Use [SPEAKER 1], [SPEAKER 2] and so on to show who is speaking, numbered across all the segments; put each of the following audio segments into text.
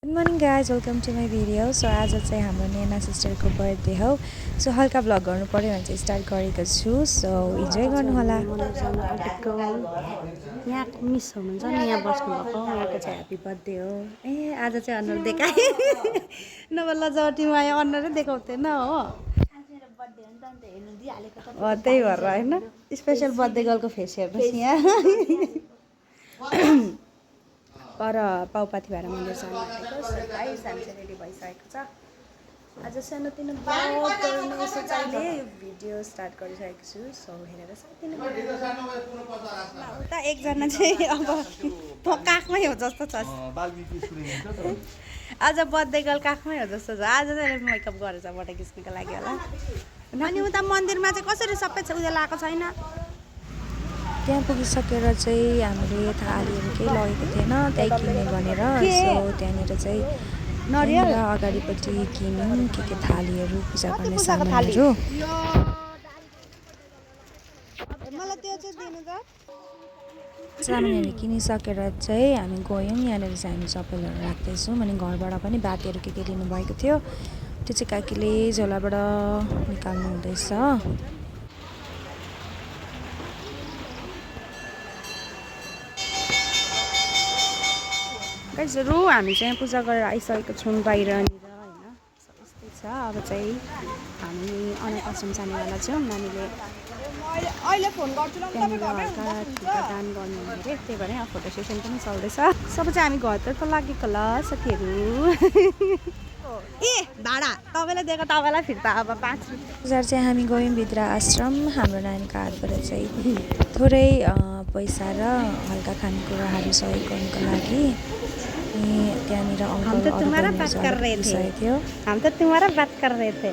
[SPEAKER 1] Good morning guys, welcome to my video. So आज चाहिँ हाम्रो नेना सिस्टरको बर्थडे हो. सो हल्का भ्लग गर्नु पर्यो भने चाहिँ स्टार्ट गरेको छु. सो इन्जोय गर्नु होला.
[SPEAKER 2] यहाँ मिस हुनुहुन्छ नि यहाँ बस्नु भएको उहाँको चाहिँ ह्याप्पी बर्थडे हो ए आज चाहिँ अनुहार देखाएँ नभए लजावटीमा आयो अनुहारै देखाउँथेन हो त्यही भएर होइन स्पेसल बर्थडे गर्लको फेस हेर्नुहोस् यहाँ पर पाउपाथीबाट मन्दिर जानु आँटेको गाइस हामी चाहिँ रेडी भइसकेको छ आज सानोतिनो ब्लग गर्ने सोचाइले यो भिडियो स्टार्ट गरिसकेको छु सो हेरेर सानोतिनो उता एकजना चाहिँ अब काखमै हो जस्तो छ आज बर्थडे गर्ल काखमै हो जस्तो छ आज चाहिँ मेकअप गरेर चाहिँ फोटो खिच्नुको लागि होला अनि उता मन्दिरमा चाहिँ कसरी सबै उयो लगाएको छैन
[SPEAKER 1] त्यहाँ पुगिसकेर चाहिँ हामीले थालीहरू केही लगेको थिएन त्यही किन्ने भनेर. सो त्यहाँनिर चाहिँ नरिवल अगाडिपट्टि किन्यौँ के थालीहरू पूजा गर्ने सामानहरू. सामानहरू किनिसकेर चाहिँ हामी गयौँ. यहाँनिर चाहिँ हामी चप्पलहरू राख्दैछौँ अनि घरबाट पनि बातीहरू के लिनुभएको थियो त्यो चाहिँ काकीले झोलाबाट निकाल्नु हुँदैछ.
[SPEAKER 2] गाइजहरू हामी चाहिँ पूजा गरेर आइसकेको छौँ बाहिरनिर होइन यस्तै छ. अब चाहिँ हामी अनाथ आश्रम जानेवाला छौँ. नानीले त्यहाँनिर हल्का टिका दान गर्नु अरे त्यही भएर अब फोटो सेसन पनि चल्दैछ. सबै चाहिँ हामी घरतर्फ लागेको ल साथीहरू ए भाडा तपाईँलाई दिएको तपाईँलाई फिर्ता अब 5
[SPEAKER 1] रुपियाँ चाहिँ हामी गयौँ भित्र आश्रम. हाम्रो नानीको हातबाट चाहिँ थोरै पैसा र हल्का खानेकुराहरू सहयोग गर्नुको लागि. त्यहाँनिर
[SPEAKER 2] हम तो तुम्हारा बात कर रहे थे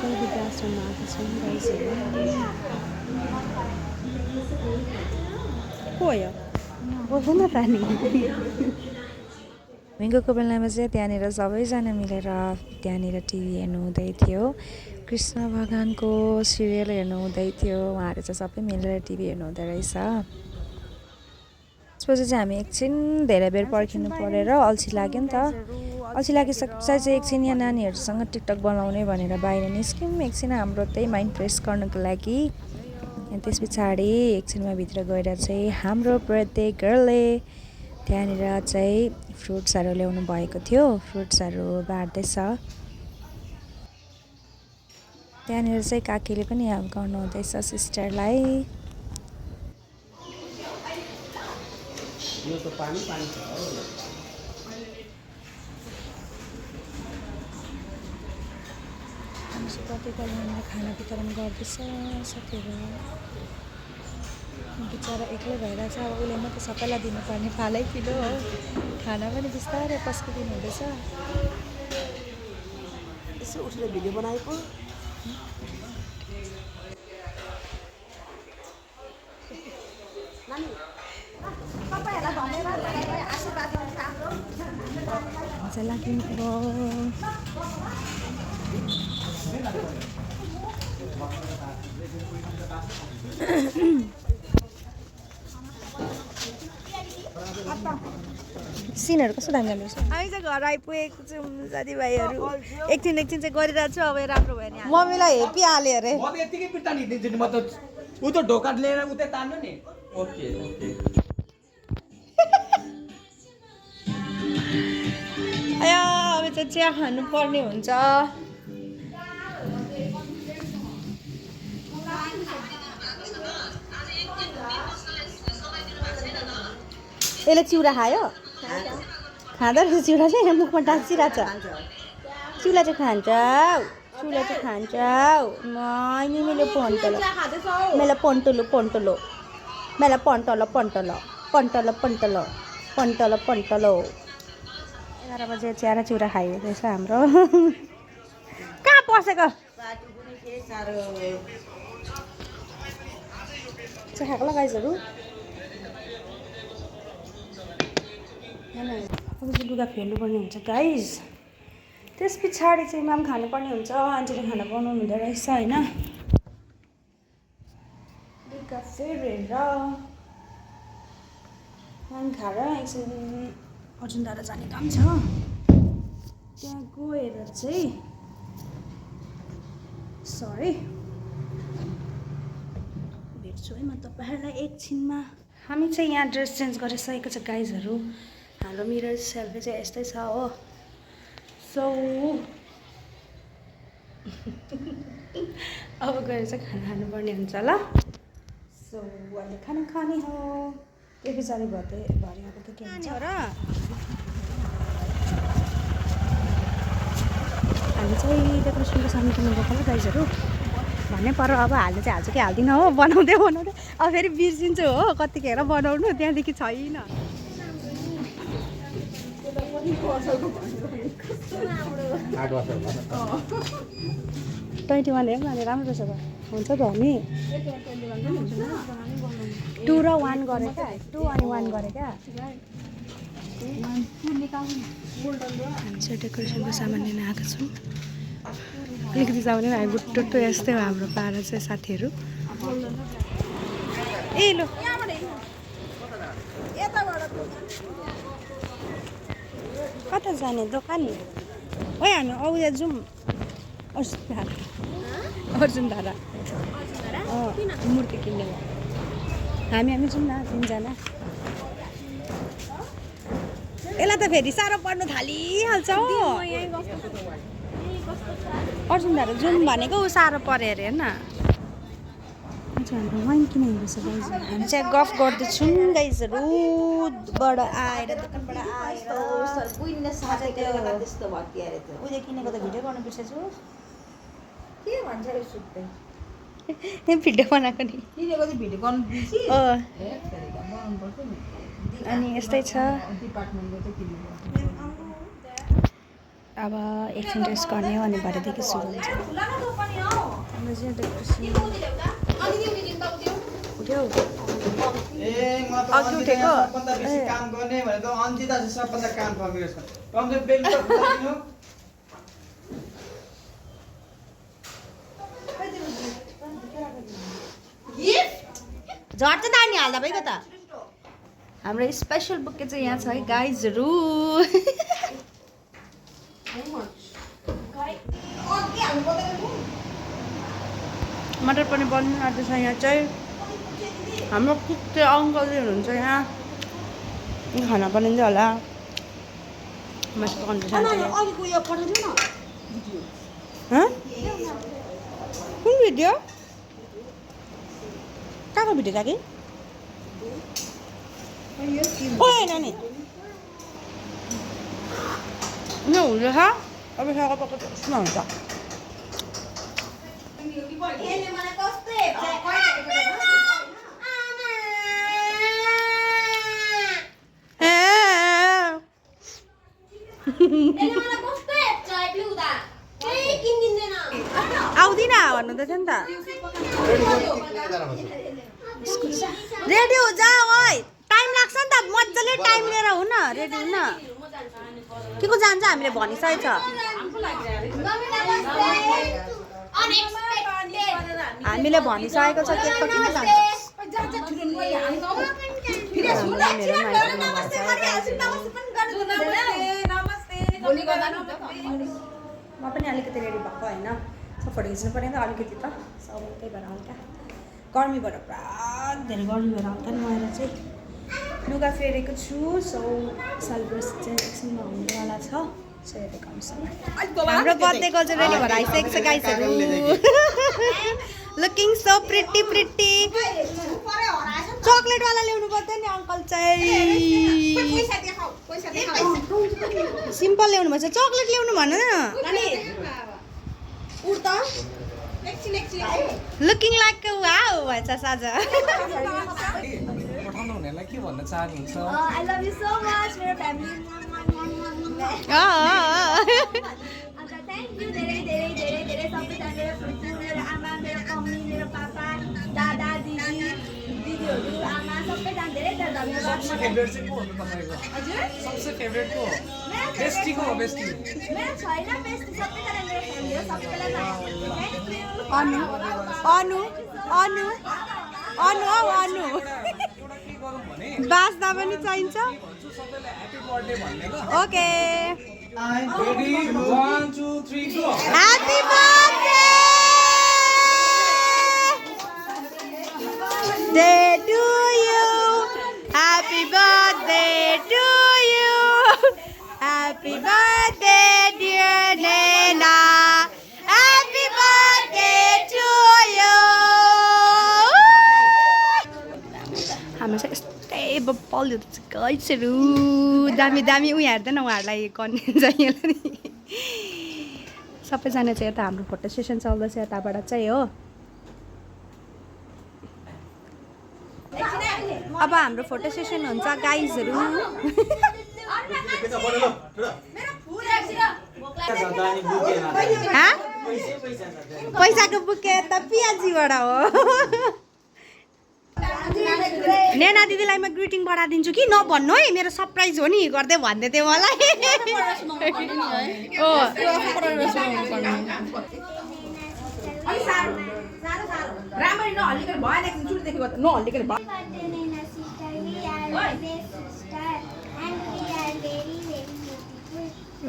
[SPEAKER 2] वृद्धाश्रममा आएको छौँ को हो बोल्नु न त नि
[SPEAKER 1] हामी गएको बेलामा चाहिँ त्यहाँनिर सबैजना मिलेर त्यहाँनिर टिभी हेर्नु हुँदै थियो. कृष्ण भगवानको सिरियल हेर्नु हुँदै थियो. उहाँहरू चाहिँ सबै मिलेर टिभी हेर्नु हुँदो रहेछ. त्यसपछि चाहिँ हामी एकछिन धेरै बेर पर्खिनु परेर अल्छी लाग्यो नि त. अल्छी लागिसकेपछि चाहिँ एकछिन यहाँ नानीहरूसँग टिकटक बनाउने भनेर बाहिर निस्क्यौँ एकछिन हाम्रो त्यही माइन्ड फ्रेस गर्नको लागि. त्यस पछाडि एकछिनमा भित्र गएर चाहिँ हाम्रो बर्थडे गर्लले त्यहाँनिर चाहिँ फ्रुट्सहरू ल्याउनु भएको थियो. फ्रुट्सहरू बाँड्दैछ. त्यहाँनिर चाहिँ काकीले पनि हेल्प गर्नु हुँदैछ सिस्टरलाई.
[SPEAKER 3] यो त पानी छ
[SPEAKER 1] प्रतिकूलमा खाना वितरण गर्दैछ साथीहरू. बिचरा एक्लै भइरहेछ. अब उसले मात्रै सबैलाई दिनुपर्ने फालै किलो हो. खाना पनि बिस्तारै पस्किदिनु हुँदैछ.
[SPEAKER 3] यसो उठेर भिडियो बनाएको
[SPEAKER 1] मजा लाग्यो. सिनहरू कस्तो दामी राम्रो छ.
[SPEAKER 2] हामी चाहिँ घर आइपुगेको छौँ साथीभाइहरू. एकछिन चाहिँ गरिरहेको छु. अब राम्रो भयो नि
[SPEAKER 1] मम्मीलाई हेपी हाल्यो अरे.
[SPEAKER 3] म त यतिकै पिट्टा नि दिन्छु नि. म त उ त ढोका लिएर उतै तान्नु नि. ओके
[SPEAKER 2] आया अब चाहिँ चिया खानुपर्ने हुन्छ. यसले चिउरा खायो खाँदो रहेछ. चिउरा चाहिँ मुखमा टाँसिरहेछ. चिउरा चाहिँ खान्छौ मैले पन्टलो 11 बजे चिया र चिउरा खायो रहेछ हाम्रो. कहाँ पसेको चाहिँ खाएको ल गाइजहरू. अब चाहिँ लुगा फेर्नुपर्ने हुन्छ गाइज. त्यस पछाडि चाहिँ माम खानुपर्ने हुन्छ. आन्टीले खाना बनाउनु हुँदो रहेछ होइन. लुगा फेरेर खाना खाएर एकछिन अर्जुनधारा जाने काम छ। त्यहाँ गएर चाहिँ सरी भेट्छु है म तपाईँहरूलाई एकछिनमा। हामी चाहिँ यहाँ ड्रेस चेन्ज गरिसकेको छ गाइजहरू। हाम्रो मिरर सेल्फी चाहिँ यस्तै छ हो। सो अब गएर चाहिँ खाना खानुपर्ने हुन्छ ल। सो अहिले खाना खाने हो। त्यो पछाडि भरे अब त के हुन्छ र। हामी चाहिँ डेकोरेसनको सामान किन्नु गएको ल गाइजहरू। भन्नै पर्यो अब हाल्नु चाहिँ हाल्छु कि हाल्दिनँ हो। बनाउँदै अब फेरि बिर्सिन्छु हो कतिखेर बनाउनु, त्यहाँदेखि छैन। 21 हेर्नु अनि राम्रो रहेछ त। हुन्छ त हामी 2 र 1 गरे क्या, 2 अनि 1 गरे क्या। हामी चाहिँ डेकोरेसनको सामान लिन आएको छौँ। अलिकति सामान हामी गुट्टुट्टु यस्तै हो हाम्रो पारा चाहिँ साथीहरू। ए लो कता जाने दोकान हो हामी औया जाउँ। अर्जुनधारा मूर्ति किन्ने भयो। हामी जाउँ न 3 जना। यसलाई त फेरि साह्रो पर्नु थालिहाल्छ हो। अर्जुनधारा जाउँ भनेको साह्रो पऱ्यो अरे होइन। हाम्रो वाइन किनेको रहेछ गाइज। हामी चाहिँ गफ गर्दैछौँ गाइजहरू। बाट आएर दोकानबाट आएर उहिले किनेको त भिडियो गर्नु बिर्सेछु।
[SPEAKER 1] के भन्छ रे सुत्दै
[SPEAKER 2] भिडियो बनाएको नि
[SPEAKER 1] किनेको चाहिँ भिडियो गर्नु बिर्सि।
[SPEAKER 2] अनि यस्तै छ। अब एकछिन रेस्ट गर्ने हो अनि भरेदेखि सुरु हुन्छ। हाम्रो चाहिँ डेकोरेसन उठ्यो अघि उठेको।
[SPEAKER 3] सबभन्दा बेसी काम गर्ने भनेको अन्जिता चाहिँ सबभन्दा काम छ मेरो यसमा। कम चाहिँ बेलुका खुलाइदिनु।
[SPEAKER 2] झट्ट त नानी हाल्दा भइगयो त। हाम्रो स्पेसल बुके चाहिँ यहाँ छ है गाइजहरू। मटर पनि बन्नु आँट्दैछ यहाँ चाहिँ। हाम्रो कुक चाहिँ अङ्कलले हुनुहुन्छ यहाँ। खाना बनिँदै होला। मासु पकाउँदैछ कुन भिडियो कहाँको भिडियो काकी? ओए नानी हुँदैछ अब साग पकाउँछ हुन्छ। आउँदिन भन्नु त थियो नि त। रेडी हो जा ओइ टाइम लाग्छ नि त। मजाले टाइम लिएर हुन रेडी हुन। के को जान्छ हामीले भनिसकेको छ। हामीले भनिसकेको छ के को किन जान्छ। म पनि अलिकति रेडी भएको होइन। सब फोटो खिच्नु पऱ्यो नि त अलिकति त। सब त्यही भएर हल्का गर्मी भएर पुरा धेरै गर्मी भएर हल्का नुहाएर चाहिँ लुगा फेरेको छु। सो सेलिब्रेसन चाहिँ एकछिनमा हुनेवाला छ। हाम्रो बर्थडेको चाहिँ रेडी भएर आइसकेको छ गाइजहरू। Looking so pretty pretty. चक्लेटवाला ल्याउनु पर्दैन नि अङ्कल चाहिँ। सिम्पल ल्याउनु भएछ। चक्लेट ल्याउनु भन न। लुकिङ लाइक वाउ भन्छ साझा।
[SPEAKER 3] पठाउनु हुनेलाई के भन्न चाहनुहुन्छ?
[SPEAKER 4] I love you so much, मेरो फ्यामिली। अन्त थ्याङ्क यू धेरै धेरै धेरै धेरै सबैजना मेरो फुपू, मेरो आमा, मेरो मम्मी, मेरो पापा, दादा, दिदीहरू, आमा सबैजना धेरै धेरै धन्यवाद।
[SPEAKER 3] सबसे फेभरेट चाहिँ को हो तपाईको?
[SPEAKER 4] हजुर
[SPEAKER 3] सबसे फेभरेट को हो?
[SPEAKER 4] मेरो
[SPEAKER 3] बेस्टी को हो बेस्टी?
[SPEAKER 4] मेरो छैन बेस्टी सबैजना मेरो फ्यामिली हो सबैलाई थ्याङ्क यू।
[SPEAKER 2] अनु अनु अनु अनु औ अनु।
[SPEAKER 3] एउटा गरौँ भने
[SPEAKER 2] बास्दा पनि चाहिन्छ
[SPEAKER 3] भन्छु सबैलाई ह्यापी बर्थडे भन्ने ल
[SPEAKER 2] okay
[SPEAKER 3] ready 1 2 3 go
[SPEAKER 2] happy birthday day to you happy birthday to you happy birthday dear Nena happy birthday to you हाम्रो चाहिँ यस्तै बलियो गाइसहरू दामी दामी उयो हेर्दैन उहाँहरूलाई कन्टेन्ट चाहियो नि सबैजना चाहिँ यता हाम्रो फोटो सेसन चल्दैछ यताबाट चाहिँ हो अब हाम्रो फोटो सेसन हुन्छ गाइजहरू पैसाको बुके त पियाजीबाट हो नेना दिदीलाई म ग्रिटिङ पठाइदिन्छु कि नभन्नु है मेरो सरप्राइज हो नि गर्दै भन्दै थियो मलाई हो
[SPEAKER 5] राम्ररी नहल्लिकन भएन एकछिन सुरुदेखि नहल्लिकन भयो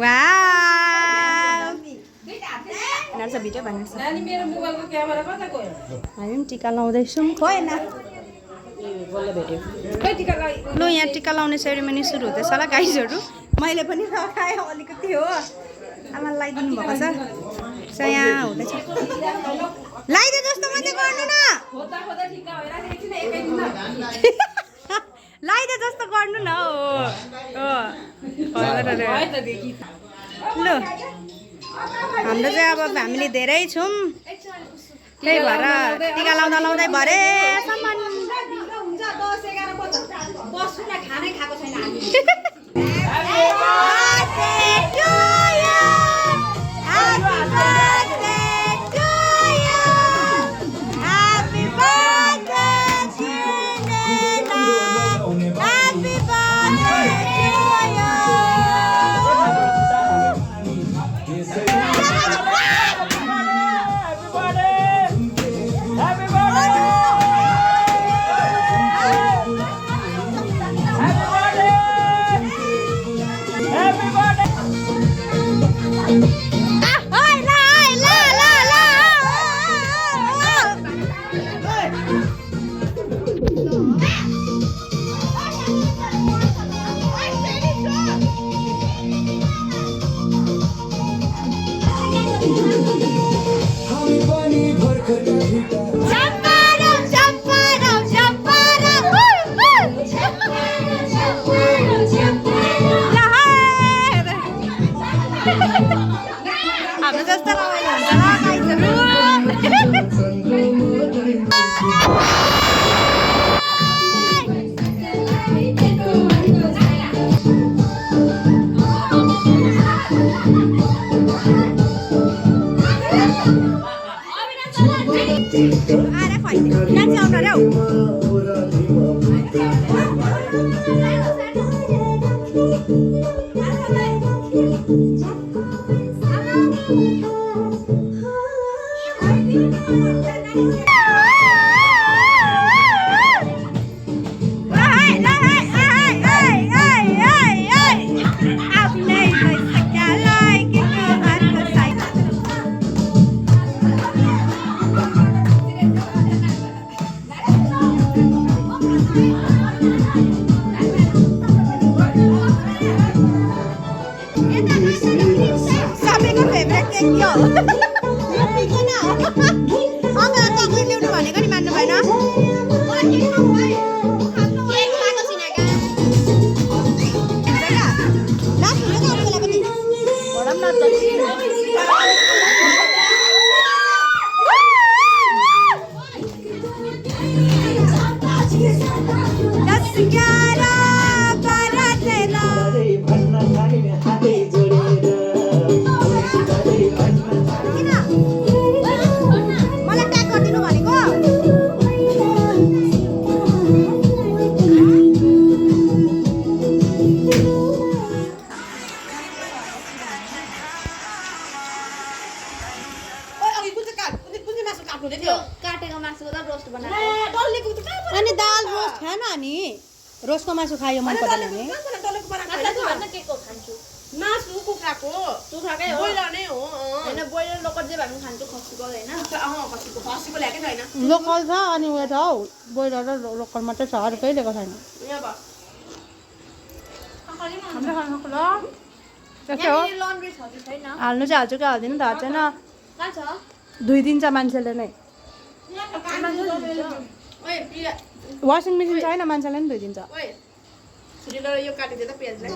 [SPEAKER 2] वाउ यिनीहरू भिडियो भन्नुहोस्
[SPEAKER 5] नानी मेरो मोबाइलको क्यामेरा कता गयो
[SPEAKER 2] हामी पनि टिका लाउँदैछौँ खोएन
[SPEAKER 5] खै टिका लगाइ
[SPEAKER 2] लु यहाँ टिका लाउने सेरिमनी सुरु हुँदैछ होला गाइजहरू मैले पनि लगाएँ अलिकति हो आमा लगाइदिनु भएको छ यहाँ हुँदैछ लगाइदियो जस्तो मात्रै गर्नु न
[SPEAKER 5] खोज्दा खोज्दा टिका भएर एकछिन एकै दिन
[SPEAKER 2] लगाइदियो जस्तो गर्नु न हो
[SPEAKER 5] भयो त देखि
[SPEAKER 2] लु हाम्रो चाहिँ अब हामीले धेरै छौँ त्यही भएर टिका लाउँदा लाउँदै भरे सामान
[SPEAKER 5] हुन्छ 10 11 बस्नु न खानै खाएको छैन हामी
[SPEAKER 2] हाम्रो जस्तो रमाइलो हुन्छ ल गाइजहरू आएर खुवाइदिनु नाच्नु आउनु अरे हौ सबैको फेभरेट केक यो ल्याउनु भनेको नि मान्नु भएन मलाई ट्याग गरिदिनु भनेको मासु खायो मन पर्दैन भने
[SPEAKER 4] के को खान्छु
[SPEAKER 5] मासु कुखुराको
[SPEAKER 4] कुखुराकै हो
[SPEAKER 5] ब्रोइलर नै हो
[SPEAKER 4] होइन ब्रोइलर लोकल जे भए पनि खान्छु खसीको होइन
[SPEAKER 5] खसीको ल्याएकै छैन
[SPEAKER 2] लोकल छ अनि उयो छ हौ ब्रोइलर र लोकल मात्रै छ अरू केही लिएको छैन
[SPEAKER 5] यहाँ भयो
[SPEAKER 2] हाम्रो खानुको ल यस्तो हो
[SPEAKER 4] लन्ड्री छ कि छैन
[SPEAKER 2] हाल्नु चाहिँ हाल्छु कि हाल्दिनँ त हाल्दैन
[SPEAKER 4] कहाँ छ
[SPEAKER 2] धोइदिन्छ मान्छेले नै
[SPEAKER 5] ओइ प्रिया
[SPEAKER 2] वासिङ मेसिन छैन मान्छेले नि धोइदिन्छ
[SPEAKER 5] ओइ छुरी गरेर यो काटिदियो त प्याजलाई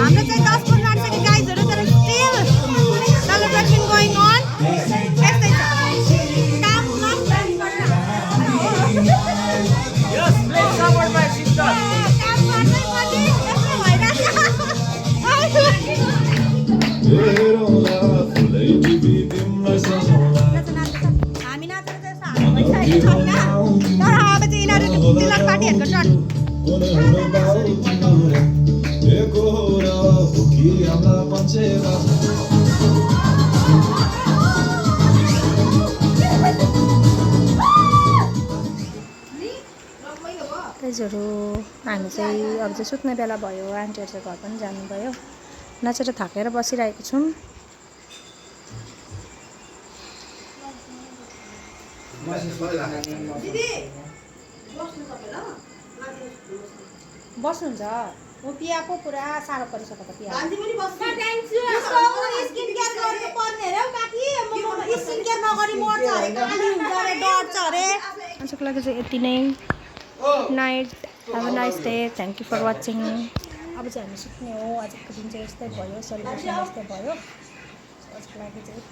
[SPEAKER 2] हाम्रो चाहिँ 10-15 आँट्छ कि गाइजहरू तर स्टिल सेलिब्रेसन गोइङ अन यस्तै छ काम
[SPEAKER 3] Yes, please support my sister.
[SPEAKER 2] काम गर्दै पनि यस्तै भइरहेछ हामी नाचेर चाहिँ यस्तो हाल्नु भइसकेको छैन तर अब चाहिँ यिनीहरू तिलक पार्टीहरूको टर्न गाइजहरू हामी चाहिँ अब चाहिँ सुत्ने बेला भयो आन्टीहरू चाहिँ घर पनि जानुभयो नाचेर थाकेर बसिरहेको छौँ बस्नुहुन्छ हो पिया पो पुरा साह्रो परिसक्यो त पिया आजको लागि चाहिँ यति नै good night have a nice day thank you for watching अब चाहिँ हामी सुत्ने हो आजको दिन चाहिँ यस्तै भयो सेलिब्रेसन यस्तै भयो आजको लागि चाहिँ